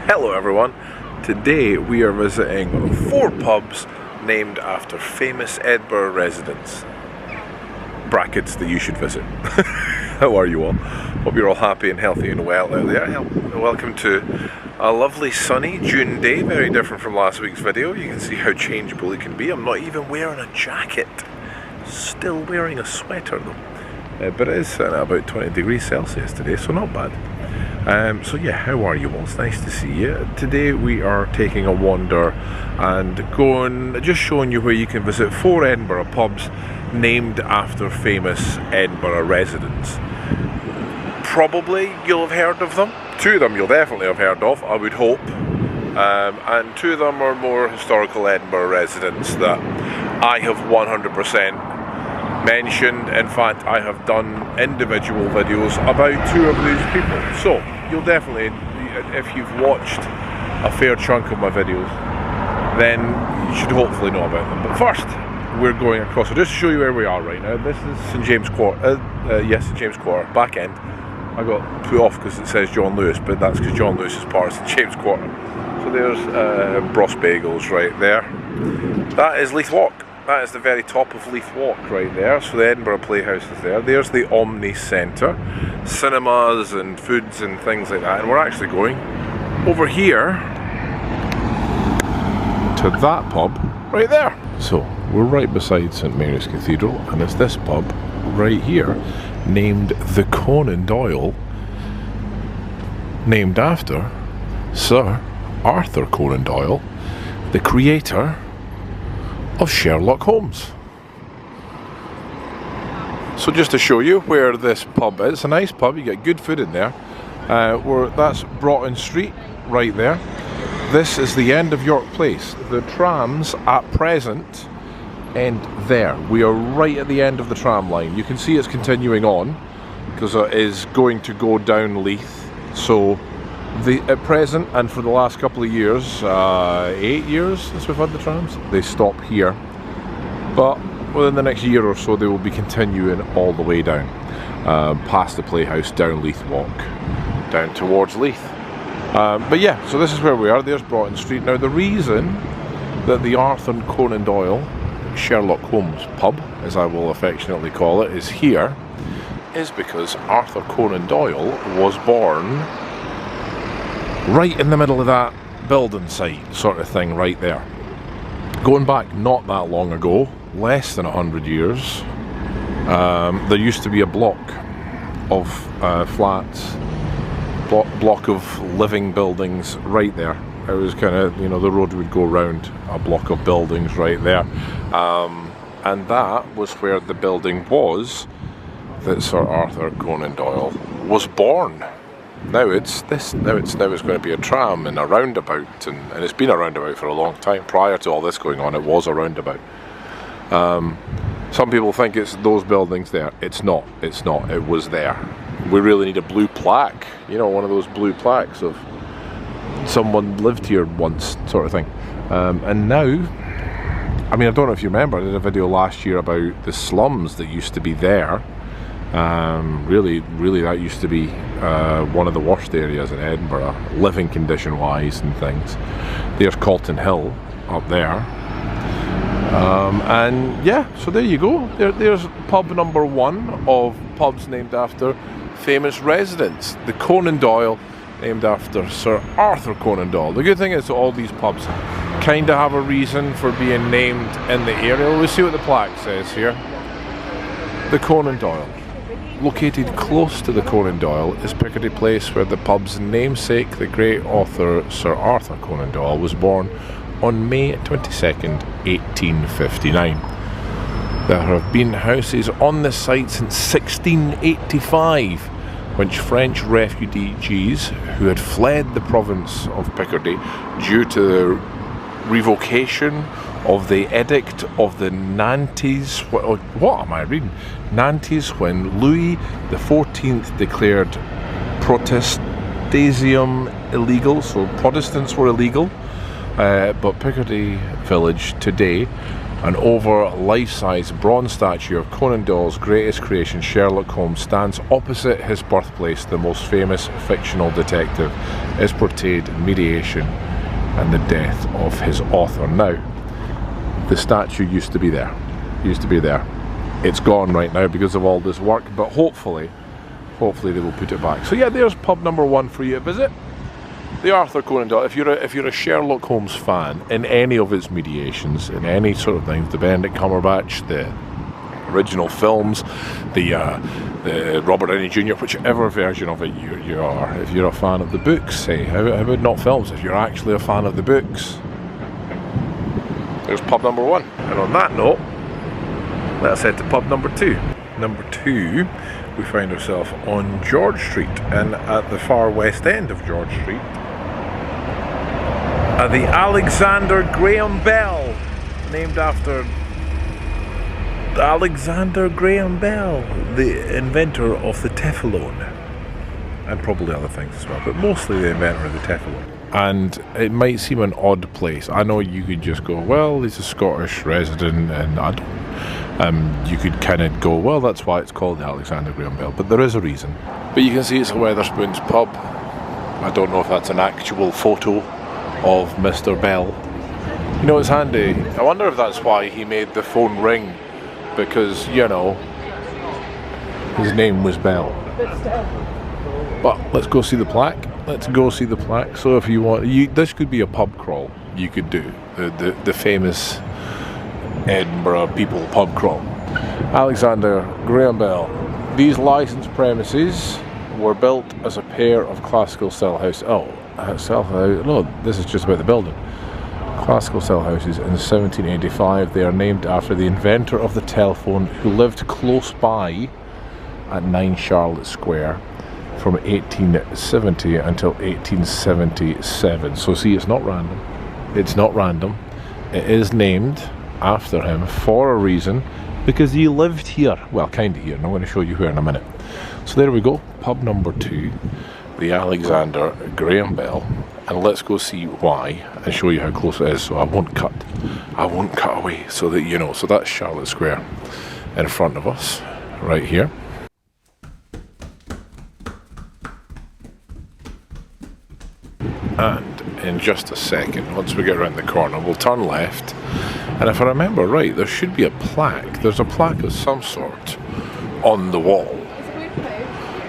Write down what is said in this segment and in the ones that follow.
Hello everyone, today we are visiting 4 pubs named after famous Edinburgh residents. Brackets that you should visit. How are you all? Hope you're all happy and healthy and well out there. Welcome to a lovely sunny June day, very different from last week's video. You can see how changeable it can be. I'm not even wearing a jacket, still wearing a sweater though. But it is sitting at about 20 degrees Celsius today, so not bad. So yeah, how are you all? It's nice to see you. Today we are taking a wander and just showing you where you can visit 4 Edinburgh pubs named after famous Edinburgh residents. Probably you'll have heard of them. 2 of them you'll definitely have heard of, I would hope. And 2 of them are more historical Edinburgh residents that I have 100% mentioned. In fact, I have done individual videos about 2 of these people. So, you'll definitely, if you've watched a fair chunk of my videos, then you should hopefully know about them. But first, we're going across. So just to show you where we are right now, this is St James Quarter, St James Quarter, back end. I got put off because it says John Lewis, but that's because John Lewis is part of St James Quarter. So there's Bros Bagels right there. That is Leith Walk. That is the very top of Leith Walk right there. So the Edinburgh Playhouse is there. There's the Omni Centre, cinemas and foods and things like that. And we're actually going over here to that pub right there. So we're right beside St Mary's Cathedral, and it's this pub right here named the Conan Doyle, named after Sir Arthur Conan Doyle, the creator of Sherlock Holmes. So just to show you where this pub is, it's a nice pub, you get good food in there. That's Broughton Street right there. This is the end of York Place. The trams at present end there. We are right at the end of the tram line. You can see it's continuing on because it is going to go down Leith. So at present, and for the last couple of years, 8 years since we've had the trams, they stop here. But within the next year or so, they will be continuing all the way down, past the Playhouse, down Leith Walk, down towards Leith. But yeah, so this is where we are. There's Broughton Street. Now, the reason that the Arthur Conan Doyle Sherlock Holmes pub, as I will affectionately call it, is here, is because Arthur Conan Doyle was born right in the middle of that building site sort of thing right there. Going back not that long ago, less than 100 years, there used to be a block of flats, block of living buildings right there. It was kind of, you know, the road would go round a block of buildings right there, and that was where the building was that Sir Arthur Conan Doyle was born. Now it's going to be a tram and a roundabout, and it's been a roundabout for a long time. Prior to all this going on, it was a roundabout. Some people think it's those buildings there. It's not. It was there. We really need a blue plaque, you know, one of those blue plaques of someone lived here once sort of thing. And now, I mean, I don't know if you remember, I did a video last year about the slums that used to be there. Really that used to be one of the worst areas in Edinburgh, living condition wise and things. There's Calton Hill up there. And yeah, so there you go. There's pub number 1 of pubs named after famous residents. The Conan Doyle, named after Sir Arthur Conan Doyle. The good thing is that all these pubs kind of have a reason for being named in the area. We'll see what the plaque says here. The Conan Doyle. Located close to the Conan Doyle is Picardy Place, where the pub's namesake, the great author Sir Arthur Conan Doyle, was born on May 22nd, 1859. There have been houses on this site since 1685, which French refugees who had fled the province of Picardy due to the revocation of the Edict of the Nantes. What am I reading? Nantes, when Louis XIV declared Protestantism illegal, so Protestants were illegal. But Picardy Village today An over life-size bronze statue of Conan Doyle's greatest creation, Sherlock Holmes, stands opposite his birthplace. The most famous fictional detective is portrayed in mediation and the death of his author. Now, the statue used to be there. It's gone right now because of all this work, but hopefully they will put it back. So yeah, there's pub number 1 for you to visit. The Arthur Conan Doyle. If you're a Sherlock Holmes fan in any of its mediations, in any sort of things, the Benedict Cumberbatch, the original films, the Robert Downey Jr., whichever version of it you are. If you're a fan of the books, say, how about not films? If you're actually a fan of the books, there's pub number 1. And on that note, let's head to pub number 2. Number 2, we find ourselves on George Street, and at the far west end of George Street, at the Alexander Graham Bell, named after Alexander Graham Bell, the inventor of the Teflon, and probably other things as well, but mostly the inventor of the Teflon. And it might seem an odd place. I know you could just go, well, he's a Scottish resident, and I don't. You could kind of go, well, that's why it's called the Alexander Graham Bell, but there is a reason. But you can see it's a Wetherspoons pub. I don't know if that's an actual photo of Mr. Bell. You know, it's handy. I wonder if that's why he made the phone ring, because, you know, his name was Bell. But let's go see the plaque. So if you want, this could be a pub crawl. You could do the famous Edinburgh people pub crawl. Alexander Graham Bell. These licensed premises were built as a pair of classical style houses. No, this is just about the building. Classical style houses in 1785. They are named after the inventor of the telephone, who lived close by at 9 Charlotte Square from 1870 until 1877. So see, it's not random. It is named after him for a reason, because he lived here. Well, kind of here, and I'm going to show you where in a minute. So there we go, pub number 2, the Alexander Graham Bell, and let's go see why and show you how close it is. So I won't cut away, so that you know. So that's Charlotte Square in front of us right here. And in just a second, once we get around the corner, we'll turn left, and if I remember right, there should be a plaque. There's a plaque of some sort on the wall.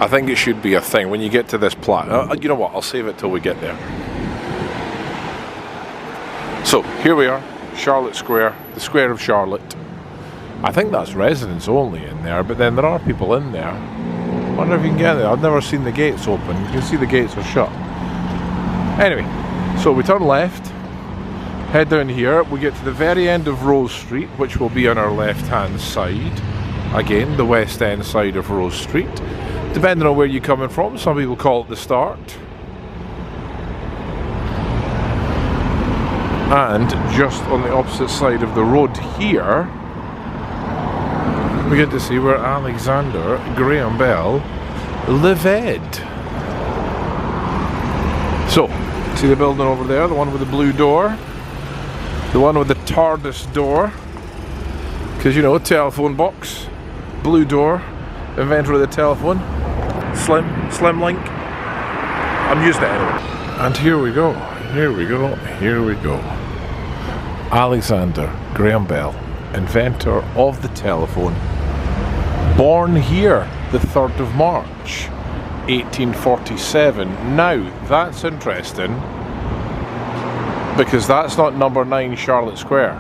I think it should be a thing when you get to this plaque. You know what, I'll save it till we get there. So here we are, Charlotte Square, the Square of Charlotte. I think that's residents only in there, but then there are people in there. I wonder if you can get there. I've never seen the gates open. You can see the gates are shut. Anyway, so we turn left, head down here, we get to the very end of Rose Street, which will be on our left hand side. Again, the west end side of Rose Street. Depending on where you're coming from, some people call it the start. And just on the opposite side of the road here, we get to see where Alexander Graham Bell lived. So, see the building over there, the one with the blue door, the one with the TARDIS door, because you know, telephone box, blue door, inventor of the telephone, slim link. I'm used to it anyway. And here we go. Alexander Graham Bell, inventor of the telephone, born here the 3rd of March 1847. Now that's interesting, because that's not number 9 Charlotte Square,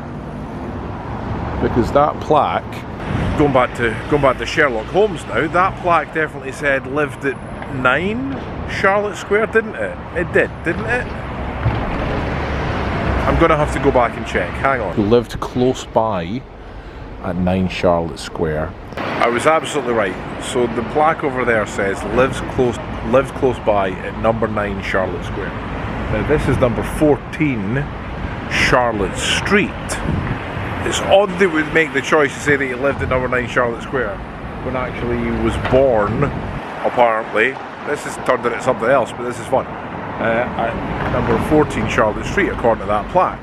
because that plaque, going back to Sherlock Holmes now, that plaque definitely said lived at 9 Charlotte Square, didn't it? It did, didn't it? I'm gonna have to go back and check, hang on. Who lived close by at 9 Charlotte Square. I was absolutely right. So the plaque over there says lived close by at number 9 Charlotte Square. Now this is number 14 Charlotte Street. It's odd they would make the choice to say that he lived at number 9 Charlotte Square when actually he was born, apparently. This has turned into something else, but this is fun. At number 14 Charlotte Street, according to that plaque.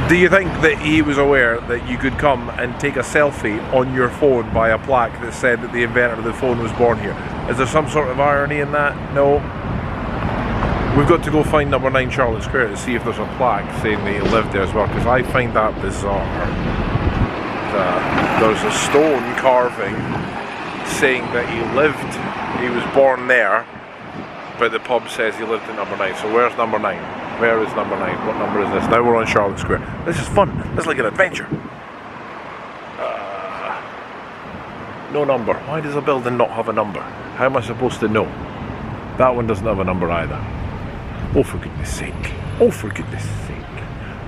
Do you think that he was aware that you could come and take a selfie on your phone by a plaque that said that the inventor of the phone was born here? Is there some sort of irony in that? No. We've got to go find number 9 Charlotte Square to see if there's a plaque saying that he lived there as well, because I find that bizarre. There's a stone carving saying that he was born there, but the pub says he lived at number 9. So where's number 9? Where is number 9? What number is this? Now we're on Charlotte Square. This is fun. This is like an adventure. No number. Why does a building not have a number? How am I supposed to know? That one doesn't have a number either. Oh, for goodness sake. Oh, for goodness sake.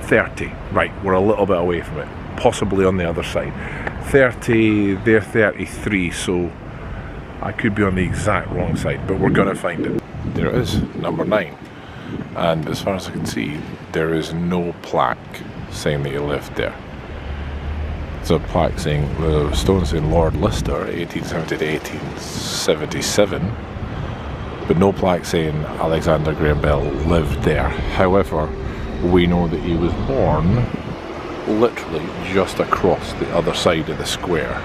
30. Right, we're a little bit away from it. Possibly on the other side. 30, they're 33, so I could be on the exact wrong side, but we're going to find it. There it is, number 9. And as far as I can see, there is no plaque saying that he lived there. There's a plaque saying, the stone saying Lord Lister, 1870 to 1877, but no plaque saying Alexander Graham Bell lived there. However, we know that he was born literally just across the other side of the square.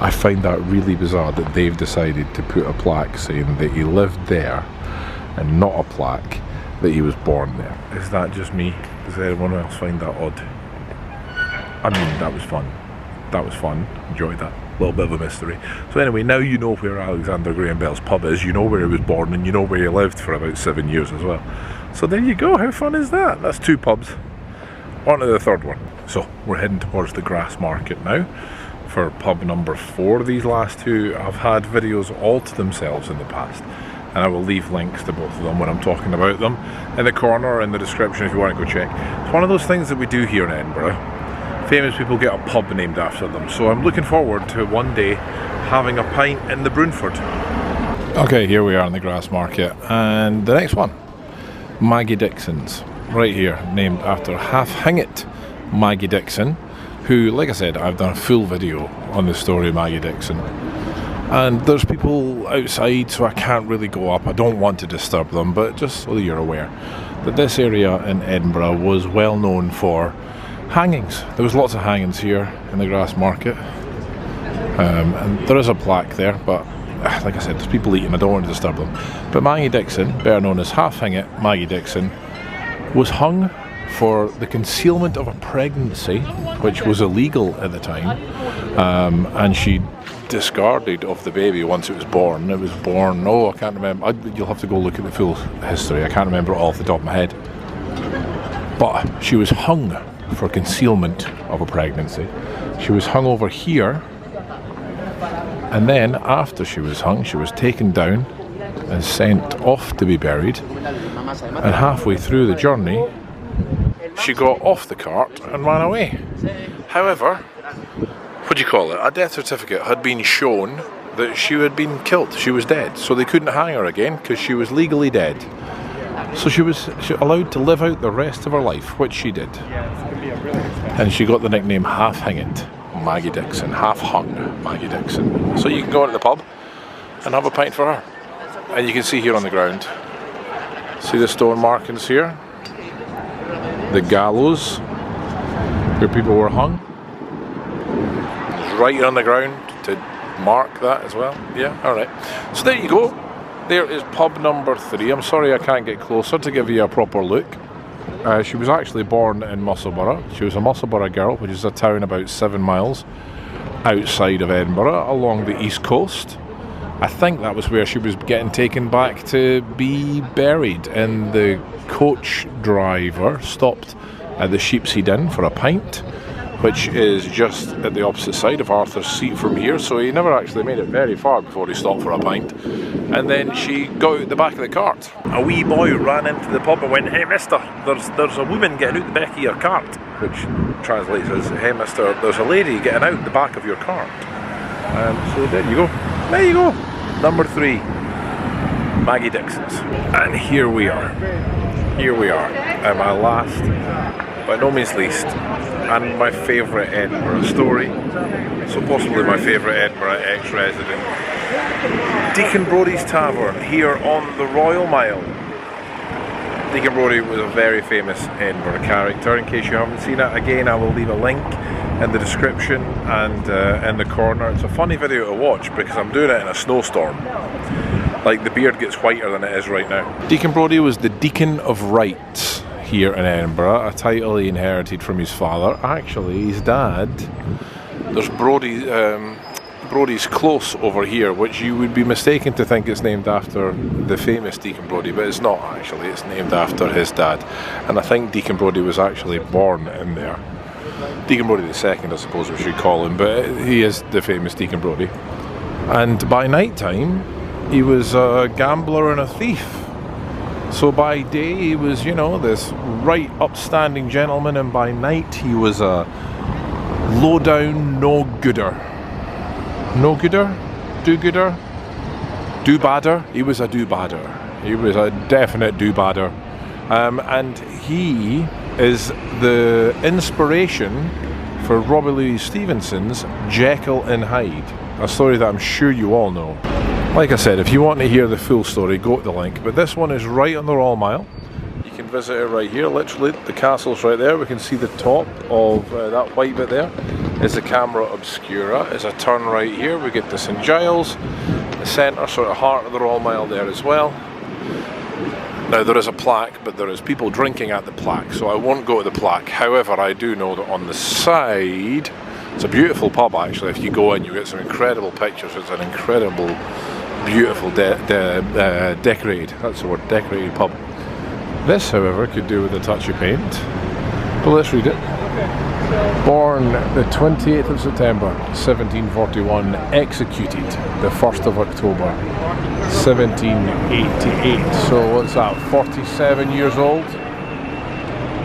I find that really bizarre that they've decided to put a plaque saying that he lived there and not a plaque that he was born there. Is that just me? Does anyone else find that odd? I mean, that was fun. That was fun. Enjoyed that. A little bit of a mystery. So anyway, now you know where Alexander Graham Bell's pub is, you know where he was born, and you know where he lived for about 7 years as well. So there you go. How fun is that? That's 2 pubs. On to the third one. So we're heading towards the Grassmarket now for pub number 4. These last 2 have had videos all to themselves in the past, and I will leave links to both of them when I'm talking about them in the corner or in the description if you want to go check. It's one of those things that we do here in Edinburgh. Famous people get a pub named after them, so I'm looking forward to one day having a pint in the Brunford. Okay, here we are in the Grassmarket, and the next one, Maggie Dicksons, right here, named after half-hinged Maggie Dixon, who, like I said, I've done a full video on the story of Maggie Dixon. And there's people outside, so I can't really go up. I don't want to disturb them, but just so you're aware that this area in Edinburgh was well known for hangings. There was lots of hangings here in the Grassmarket, and there is a plaque there, but like I said, there's people eating. I don't want to disturb them. But Maggie Dixon, better known as half-hinged Maggie Dixon, was hung for the concealment of a pregnancy, which was illegal at the time, and she discarded of the baby once it was born. It was born, I can't remember, you'll have to go look at the full history, I can't remember it all off the top of my head, but she was hung for concealment of a pregnancy. She was hung over here, and then after she was hung, she was taken down and sent off to be buried, and halfway through the journey she got off the cart and ran away. However, what do you call it? A death certificate had been shown that she had been killed. She was dead, so they couldn't hang her again because she was legally dead. So she was allowed to live out the rest of her life, which she did. And she got the nickname half-hinged Maggie Dixon, half-hung Maggie Dixon. So you can go into the pub and have a pint for her. And you can see here on the ground, see the stone markings here? The gallows where people were hung. Right on the ground to mark that as well. Yeah, alright. So there you go. There is pub number 3. I'm sorry I can't get closer to give you a proper look. She was actually born in Musselburgh. She was a Musselburgh girl, which is a town about 7 miles outside of Edinburgh along the east coast. I think that was where she was getting taken back to be buried, and the coach driver stopped at the Sheepshead Inn for a pint, which is just at the opposite side of Arthur's Seat from here, so he never actually made it very far before he stopped for a pint. And then she got out the back of the cart. A wee boy ran into the pub and went, "Hey mister, there's a woman getting out the back of your cart," which translates as, "Hey mister, there's a lady getting out the back of your cart." So there you go. There you go. Number 3, Maggie Dicksons. And here we are. Here we are. And my last, by no means least, and my favourite Edinburgh story, so possibly my favourite Edinburgh ex-resident, Deacon Brodie's Tavern here on the Royal Mile. Deacon Brody was a very famous Edinburgh character. In case you haven't seen it, again, I will leave a link in the description and in the corner. It's a funny video to watch because I'm doing it in a snowstorm. Like, the beard gets whiter than it is right now. Deacon Brody was the Deacon of Rights here in Edinburgh, a title he inherited from his father. Actually, his dad, there's Brody's Close over here, which you would be mistaken to think it's named after the famous Deacon Brody, but it's not actually. It's named after his dad, and I think Deacon Brody was actually born in there. Deacon Brody II, I suppose we should call him, but he is the famous Deacon Brody. And by night time, he was a gambler and a thief. So by day he was, you know, this right upstanding gentleman, and by night he was a low-down no-gooder. No-gooder? Do-gooder? Do-badder? He was a do-badder. He was a definite do-badder. And he is the inspiration for Robbie Louis Stevenson's Jekyll and Hyde, a story that I'm sure you all know. Like I said, if you want to hear the full story, go to the link. But this one is right on the Royal Mile. You can visit it right here, literally. The castle's right there. We can see the top of that white bit there. Is the Camera Obscura. Is a turn right here. We get the St Giles, the centre, sort of heart of the Royal Mile there as well. Now there is a plaque, but there is people drinking at the plaque, so I won't go to the plaque. However, I do know that on the side, it's a beautiful pub actually. If you go in, you get some incredible pictures. It's an incredible, beautiful, decorated, that's the word, decorated pub. This, however, could do with a touch of paint. But let's read it. Born the 28th of September 1741, executed the 1st of October 1788. So what's that, 47 years old?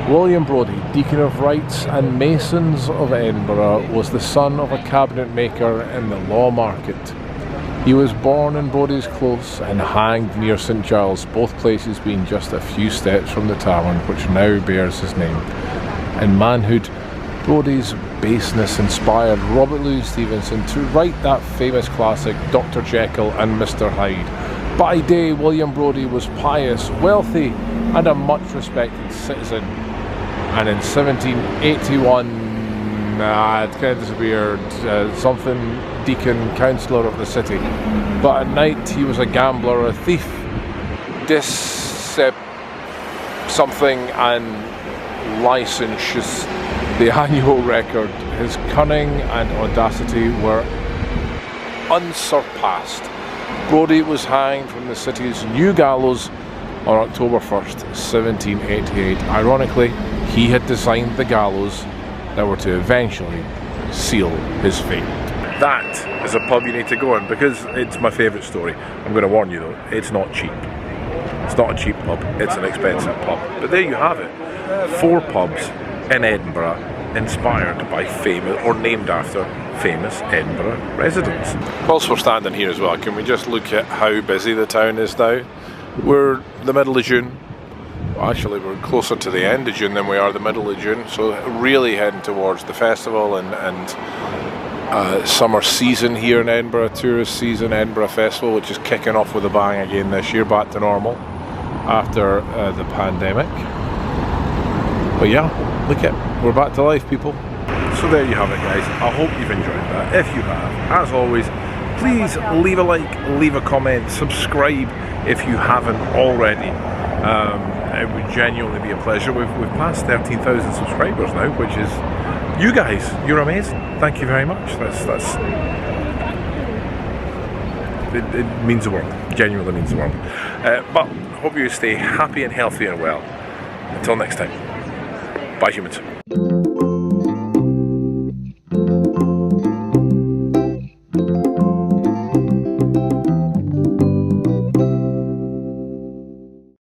William Brodie, Deacon of Rights and Masons of Edinburgh, was the son of a cabinet maker in the Law Market. He was born in Brodie's Close and hanged near St Giles, both places being just a few steps from the tavern which now bears his name. In manhood, Brodie's baseness inspired Robert Louis Stevenson to write that famous classic Dr. Jekyll and Mr. Hyde. By day, William Brodie was pious, wealthy, and a much respected citizen. And in 1781, it kind of disappeared, something deacon, councillor of the city. But at night, he was a gambler, a thief, something, and licentious. The annual record, his cunning and audacity were unsurpassed. Brodie was hanged from the city's new gallows on October 1st, 1788. Ironically, he had designed the gallows that were to eventually seal his fate. That is a pub you need to go in because it's my favourite story. I'm going to warn you though, it's not cheap. It's not a cheap pub, it's an expensive pub. But there you have it. 4 pubs in Edinburgh inspired by famous, or named after famous Edinburgh residents. Whilst we're standing here as well, can we just look at how busy the town is now? We're the middle of June. Actually, we're closer to the end of June than we are the middle of June, so really heading towards the festival and summer season here in Edinburgh, tourist season, Edinburgh Festival, which is kicking off with a bang again this year, back to normal after the pandemic. But yeah, look at, we're back to life, people. So there you have it, guys. I hope you've enjoyed that. If you have, as always, please leave a like, leave a comment, subscribe if you haven't already. It would genuinely be a pleasure. We've passed 13,000 subscribers now, which is, you guys, you're amazing. Thank you very much. It means the world. Genuinely means the world. But hope you stay happy and healthy and well. Until next time. Bye, humans.